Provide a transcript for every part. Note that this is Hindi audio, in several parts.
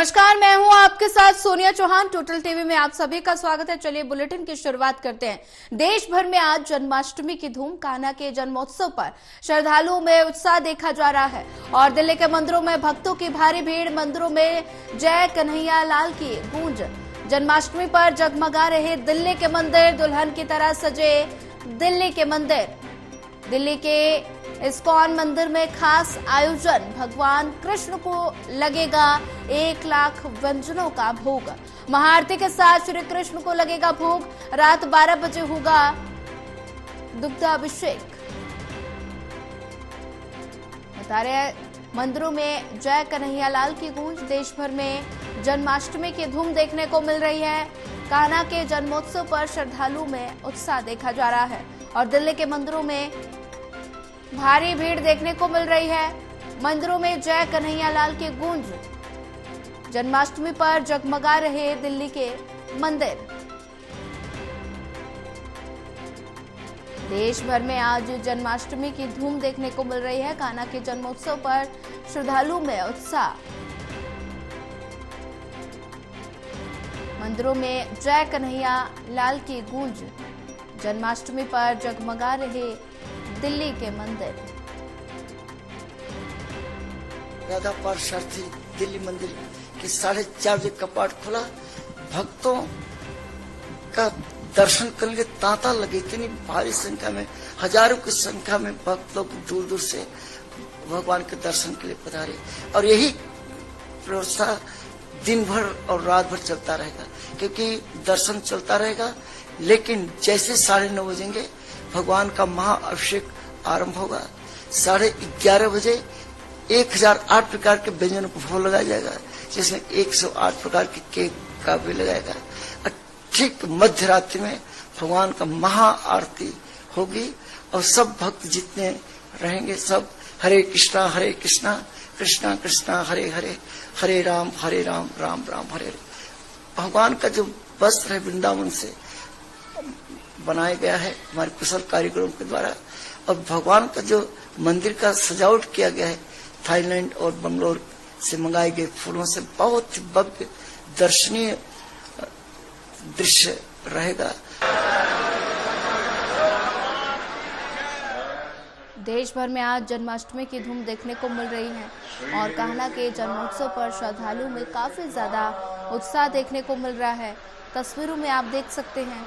नमस्कार, मैं हूं आपके साथ सोनिया चौहान। टोटल टीवी में आप सभी का स्वागत है। चलिए बुलेटिन की शुरुआत करते हैं। देश भर में आज जन्माष्टमी की धूम। कान्हा के जन्मोत्सव पर श्रद्धालुओं में उत्साह देखा जा रहा है और दिल्ली के मंदिरों में भक्तों की भारी भीड़। मंदिरों में जय कन्हैया लाल की गूंज। जन्माष्टमी पर जगमगा रहे दिल्ली के मंदिर। दुल्हन की तरह सजे दिल्ली के मंदिर। दिल्ली के इस्कॉन मंदिर में खास आयोजन। भगवान कृष्ण को लगेगा 1 लाख व्यंजनों का भोग। महाआरती के साथ श्री कृष्ण को लगेगा भोग। रात 12 बजे होगा दुग्धाभिषेक। बता रहे मंदिरों में जय कन्हैया लाल की गूंज। देश भर में जन्माष्टमी की धूम देखने को मिल रही है। कान्हा के जन्मोत्सव पर श्रद्धालुओं में उत्साह देखा जा रहा है और दिल्ली के मंदिरों में भारी भीड़ देखने को मिल रही है। मंदिरों में जय कन्हैया लाल की गूंज। जन्माष्टमी पर जगमगा रहे दिल्ली के मंदिर। देश भर में आज जन्माष्टमी की धूम देखने को मिल रही है। कान्हा के जन्मोत्सव पर श्रद्धालुओं में उत्साह। मंदिरों में जय कन्हैया लाल की गूंज। जन्माष्टमी पर जगमगा रहे दिल्ली के मंदिर। राधा पार्षद दिल्ली मंदिर के 4:30 बजे कपाट खुला। भक्तों का दर्शन करने के तांता लगे। इतनी भारी संख्या में, हजारों की संख्या में भक्त लोग दूर दूर से भगवान के दर्शन के लिए पधारे और यही व्यवस्था दिन भर और रात भर चलता रहेगा, क्योंकि दर्शन चलता रहेगा। लेकिन जैसे 9:30 बजेंगे भगवान का महाअभिषेक आरंभ होगा। 11:30 बजे 1008 प्रकार के व्यंजनों को भोग लगाया जाएगा, जिसमें 108 प्रकार के केक का भी लगाएगा। और ठीक मध्य रात्रि में भगवान का महाआरती होगी और सब भक्त जितने रहेंगे सब हरे कृष्णा कृष्णा कृष्णा हरे हरे, हरे राम राम राम हरे हरे। भगवान का जो वस्त्र है वृंदावन से बनाया गया है हमारे कुशल कारीगरों के द्वारा, और भगवान का जो मंदिर का सजावट किया गया है थाईलैंड और बंगलोर से मंगाए गए फूलों से बहुत भव्य दर्शनीय दृश्य रहेगा। देश भर में आज जन्माष्टमी की धूम देखने को मिल रही है और कान्हा के जन्मोत्सव पर श्रद्धालुओं में काफी ज्यादा उत्साह देखने को मिल रहा है। तस्वीरों में आप देख सकते हैं।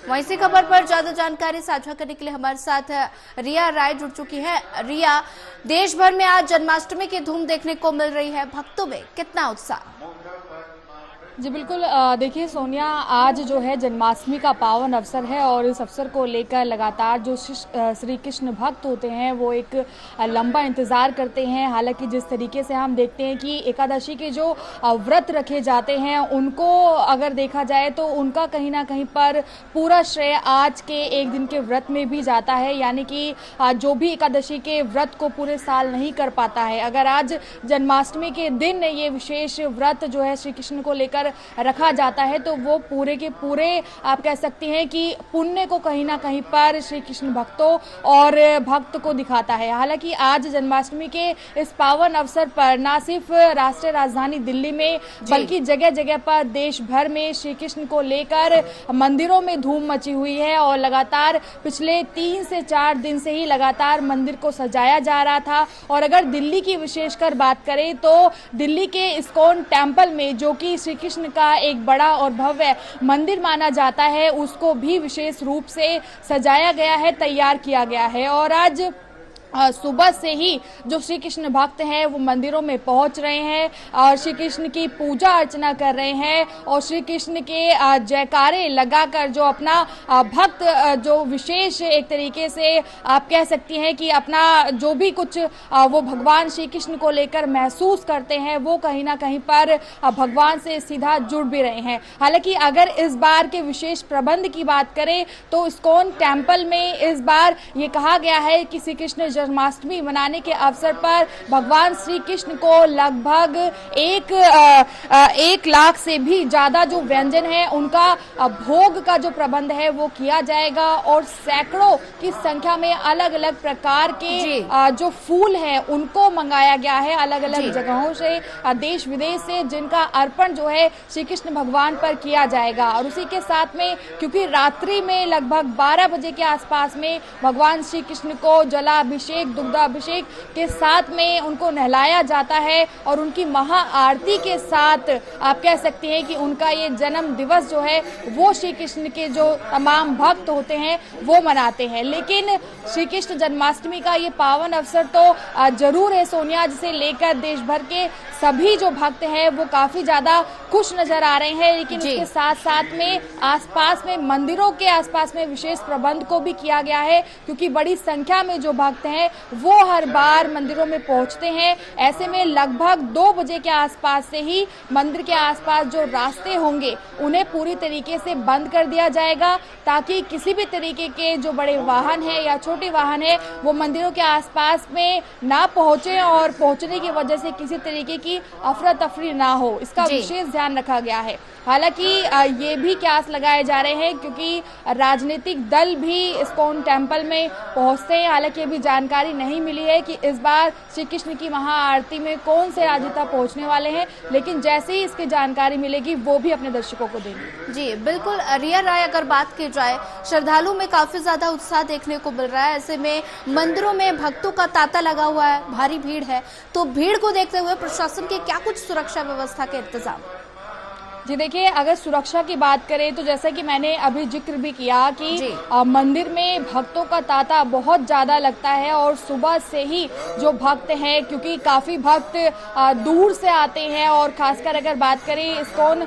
वहीं इसी खबर पर ज्यादा जानकारी साझा करने के लिए हमारे साथ रिया राय जुड़ चुकी है। रिया, देश भर में आज जन्माष्टमी की धूम देखने को मिल रही है, भक्तों में कितना उत्साह? जी बिल्कुल, देखिए सोनिया, आज जो है जन्माष्टमी का पावन अवसर है और इस अवसर को लेकर लगातार जो श्री कृष्ण भक्त होते हैं वो एक लंबा इंतज़ार करते हैं। हालांकि जिस तरीके से हम देखते हैं कि एकादशी के जो व्रत रखे जाते हैं उनको अगर देखा जाए तो उनका कहीं ना कहीं पर पूरा श्रेय आज के एक दिन के व्रत में भी जाता है। यानी कि जो भी एकादशी के व्रत को पूरे साल नहीं कर पाता है, अगर आज जन्माष्टमी के दिन ये विशेष व्रत जो है श्री कृष्ण को लेकर रखा जाता है तो वो पूरे के पूरे आप कह सकते हैं कि पुण्य को कहीं ना कहीं पर श्री कृष्ण भक्तों और भक्त को दिखाता है। हालांकि आज जन्माष्टमी के इस पावन अवसर पर न सिर्फ राष्ट्रीय राजधानी दिल्ली में बल्कि जगह जगह पर देश भर में श्री कृष्ण को लेकर मंदिरों में धूम मची हुई है और लगातार पिछले 3 से 4 दिन से ही लगातार मंदिर को सजाया जा रहा था। और अगर दिल्ली की विशेषकर बात करें तो दिल्ली के इस्कॉन टेम्पल में, जो कि श्री कृष्ण का एक बड़ा और भव्य मंदिर माना जाता है, उसको भी विशेष रूप से सजाया गया है, तैयार किया गया है। और आज सुबह से ही जो श्री कृष्ण भक्त हैं वो मंदिरों में पहुंच रहे हैं और श्री कृष्ण की पूजा अर्चना कर रहे हैं और श्री कृष्ण के जयकारे लगाकर जो अपना भक्त जो विशेष एक तरीके से आप कह सकती हैं कि अपना जो भी कुछ वो भगवान श्री कृष्ण को लेकर महसूस करते हैं वो कहीं ना कहीं पर भगवान से सीधा जुड़ भी रहे हैं। हालांकि अगर इस बार के विशेष प्रबंध की बात करें तो इस्कॉन टेम्पल में इस बार ये कहा गया है कि श्री कृष्ण जन्माष्टमी मनाने के अवसर पर भगवान श्री कृष्ण को लगभग 1 लाख से भी ज्यादा जो व्यंजन है उनका भोग का जो प्रबंध है वो किया जाएगा और सैकड़ों की संख्या में अलग अलग प्रकार के जो फूल है उनको मंगाया गया है अलग अलग जगहों से, देश विदेश से, जिनका अर्पण जो है श्री कृष्ण भगवान पर किया जाएगा। और उसी के साथ में क्योंकि रात्रि में लगभग 12 बजे के आसपास में भगवान श्री कृष्ण को जलाभिषेक, दुग्धाभिषेक के साथ में उनको नहलाया जाता है और उनकी महाआरती के साथ आप कह सकते हैं कि उनका ये जन्म दिवस जो है वो श्री कृष्ण के जो तमाम भक्त होते हैं वो मनाते हैं। लेकिन श्री कृष्ण जन्माष्टमी का ये पावन अवसर तो जरूर है सोनिया, जिसे लेकर देश भर के सभी जो भक्त हैं वो काफी ज्यादा खुश नजर आ रहे हैं। लेकिन उसके साथ साथ में आसपास में मंदिरों के आसपास में विशेष प्रबंध को भी किया गया है, क्योंकि बड़ी संख्या में जो भक्त हैं वो हर बार मंदिरों में पहुंचते हैं। ऐसे में लगभग 2 बजे के आसपास से ही मंदिर के आसपास जो रास्ते होंगे उन्हें पूरी तरीके से बंद कर दिया जाएगा, ताकि किसी भी तरीके के जो बड़े वाहन है या छोटे वाहन है वो मंदिरों के आसपास में ना पहुंचे और पहुंचने की वजह से किसी तरीके की अफरा तफरी ना हो, इसका विशेष ध्यान रखा गया है। हालांकि ये भी क्यास लगाए जा रहे हैं क्योंकि राजनीतिक दल भी इस्कॉन टेम्पल में पहुंचते हैं। हालांकि अभी जानकारी नहीं मिली है कि इस बार श्री कृष्ण की महाआरती में कौन से राजनेता पहुंचने वाले हैं, लेकिन जैसे ही इसकी जानकारी मिलेगी वो भी अपने दर्शकों को देंगे। जी बिल्कुल रिया राय, अगर बात की जाए श्रद्धालु में काफी ज्यादा उत्साह देखने को मिल रहा है। ऐसे में मंदिरों में भक्तों का तांता लगा हुआ है, भारी भीड़ है, तो भीड़ को देखते हुए प्रशासन के क्या कुछ सुरक्षा व्यवस्था के इंतजाम? जी देखिए, अगर सुरक्षा की बात करें तो जैसा कि मैंने अभी जिक्र भी किया कि मंदिर में भक्तों का तांता बहुत ज्यादा लगता है और सुबह से ही जो भक्त हैं, क्योंकि काफी भक्त दूर से आते हैं और खासकर अगर बात करें इस्कॉन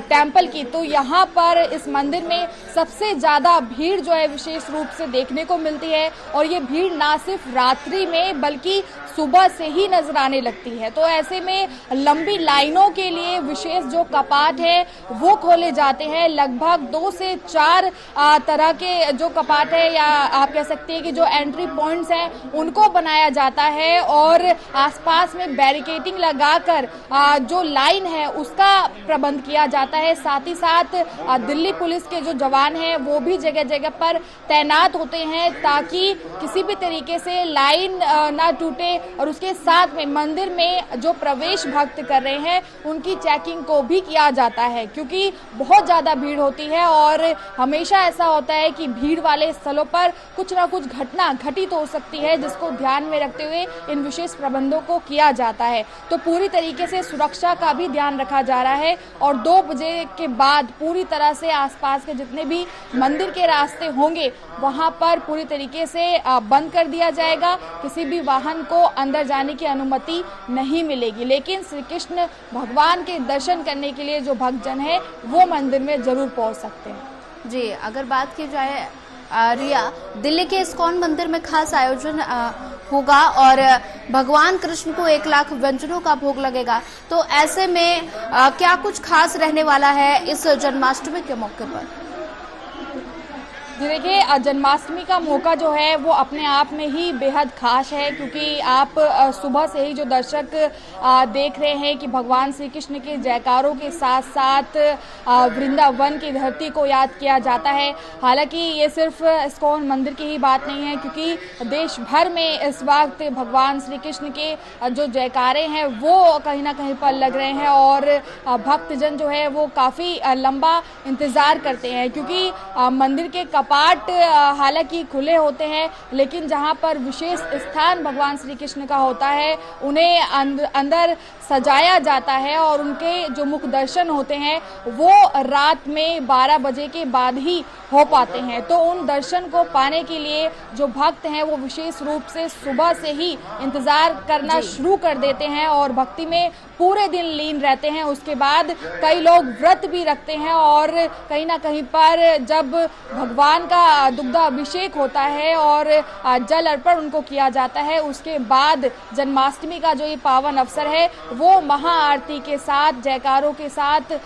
टेम्पल की तो यहाँ पर इस मंदिर में सबसे ज्यादा भीड़ जो है विशेष रूप से देखने को मिलती है। और ये भीड़ ना सिर्फ रात्रि में बल्कि सुबह से ही नजर आने लगती है। तो ऐसे में लंबी लाइनों के लिए विशेष जो कपाट है वो खोले जाते हैं। लगभग 2 से 4 तरह के जो कपाट है या आप कह सकते हैं कि जो एंट्री पॉइंट्स हैं उनको बनाया जाता है और आसपास में बैरिकेडिंग लगाकर जो लाइन है उसका प्रबंध किया जाता है। साथ ही साथ दिल्ली पुलिस के जो जवान हैं वो भी जगह जगह पर तैनात होते हैं ताकि किसी भी तरीके से लाइन ना टूटे। और उसके साथ में मंदिर में जो प्रवेश भक्त कर रहे हैं उनकी चेकिंग को भी किया जाता है, क्योंकि बहुत ज्यादा भीड़ होती है और हमेशा ऐसा होता है कि भीड़ वाले स्थलों पर कुछ ना कुछ घटना घटित हो सकती है, जिसको ध्यान में रखते हुए इन विशेष प्रबंधों को किया जाता है। तो पूरी तरीके से सुरक्षा का भी ध्यान रखा जा रहा है और 2 बजे के बाद पूरी तरह से आसपास के जितने भी मंदिर के रास्ते होंगे वहां पर पूरी तरीके से बंद कर दिया जाएगा। किसी भी वाहन को अंदर जाने की अनुमति नहीं मिलेगी। लेकिन श्री कृष्ण भगवान के दर्शन करने के लिए जो भक्तजन है वो मंदिर में जरूर पहुंच सकते हैं। जी अगर बात की जाए रिया, दिल्ली के इस्कॉन मंदिर में खास आयोजन होगा और भगवान कृष्ण को 1 लाख व्यंजनों का भोग लगेगा, तो ऐसे में क्या कुछ खास रहने वाला है इस जन्माष्टमी के मौके पर? जी देखिए, जन्माष्टमी का मौका जो है वो अपने आप में ही बेहद खास है, क्योंकि आप सुबह से ही जो दर्शक देख रहे हैं कि भगवान श्री कृष्ण के जयकारों के साथ साथ वृंदावन की धरती को याद किया जाता है। हालांकि ये सिर्फ इस्कॉन मंदिर की ही बात नहीं है, क्योंकि देश भर में इस वक्त भगवान श्री कृष्ण के जो जयकारे हैं वो कहीं ना कहीं पर लग रहे हैं और भक्तजन जो है वो काफ़ी लंबा इंतज़ार करते हैं, क्योंकि मंदिर के कपाट हालांकि खुले होते हैं, लेकिन जहां पर विशेष स्थान भगवान श्री कृष्ण का होता है उन्हें अंदर सजाया जाता है और उनके जो मुख दर्शन होते हैं वो रात में 12 बजे के बाद ही हो पाते हैं। तो उन दर्शन को पाने के लिए जो भक्त हैं वो विशेष रूप से सुबह से ही इंतजार करना शुरू कर देते हैं और भक्ति में पूरे दिन लीन रहते हैं। उसके बाद कई लोग व्रत भी रखते हैं और कहीं ना कहीं पर जब भगवान का दुग्धाभिषेक होता है और जल अर्पण उनको किया जाता है, उसके बाद जन्माष्टमी का जो ये पावन अवसर है वो महाआरती के साथ जयकारों के साथ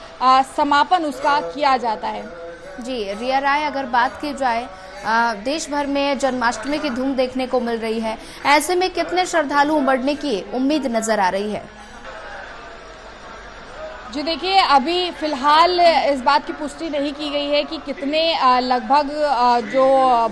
समापन उसका किया जाता है। जी रिया राय, अगर बात की जाए देश भर में जन्माष्टमी की धूम देखने को मिल रही है। ऐसे में कितने श्रद्धालु उमड़ने की उम्मीद नजर आ रही है? जी देखिए, अभी फिलहाल इस बात की पुष्टि नहीं की गई है कि कितने लगभग जो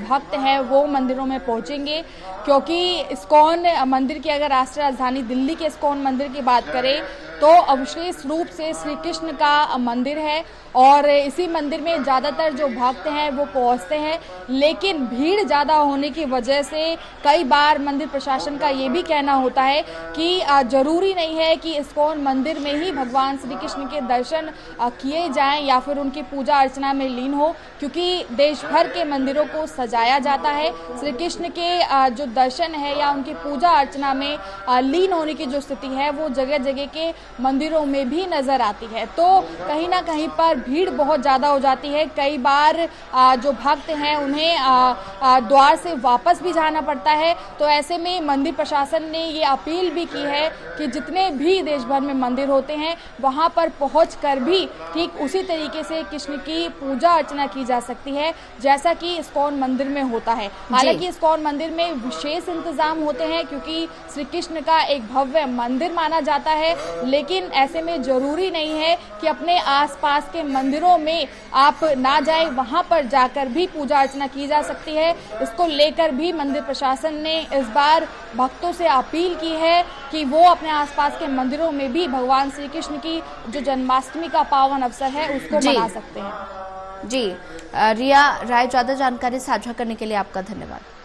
भक्त हैं वो मंदिरों में पहुंचेंगे, क्योंकि इस्कॉन मंदिर की अगर राष्ट्रीय राजधानी दिल्ली के इस्कॉन मंदिर की बात करें तो विशेष रूप से श्री कृष्ण का मंदिर है और इसी मंदिर में ज़्यादातर जो भक्त हैं वो पहुंचते हैं। लेकिन भीड़ ज़्यादा होने की वजह से कई बार मंदिर प्रशासन का ये भी कहना होता है कि जरूरी नहीं है कि इस्कॉन मंदिर में ही भगवान श्री कृष्ण के दर्शन किए जाएं या फिर उनकी पूजा अर्चना में लीन हो, क्योंकि देश भर के मंदिरों को सजाया जाता है। श्री कृष्ण के जो दर्शन है या उनकी पूजा अर्चना में लीन होने की जो स्थिति है वो जगह जगह के मंदिरों में भी नजर आती है। तो कहीं ना कहीं पर भीड़ बहुत ज्यादा हो जाती है। कई बार जो भक्त हैं उन्हें द्वार से वापस भी जाना पड़ता है। तो ऐसे में मंदिर प्रशासन ने ये अपील भी की है कि जितने भी देश भर में मंदिर होते हैं वहां पर पहुंचकर भी ठीक उसी तरीके से कृष्ण की पूजा अर्चना की जा सकती है जैसा कि इस्कॉन मंदिर में होता है। हालांकि इस्कॉन मंदिर में विशेष इंतजाम होते हैं क्योंकि श्री कृष्ण का एक भव्य मंदिर माना जाता है, लेकिन ऐसे में जरूरी नहीं है कि अपने आसपास के मंदिरों में आप ना जाएं, वहां पर जाकर भी पूजा अर्चना की जा सकती है। इसको लेकर भी मंदिर प्रशासन ने इस बार भक्तों से अपील की है कि वो अपने आसपास के मंदिरों में भी भगवान श्री कृष्ण की जो जन्माष्टमी का पावन अवसर है उसको मना सकते हैं। जी, रिया राय, ज्यादा जानकारी साझा करने के लिए आपका धन्यवाद।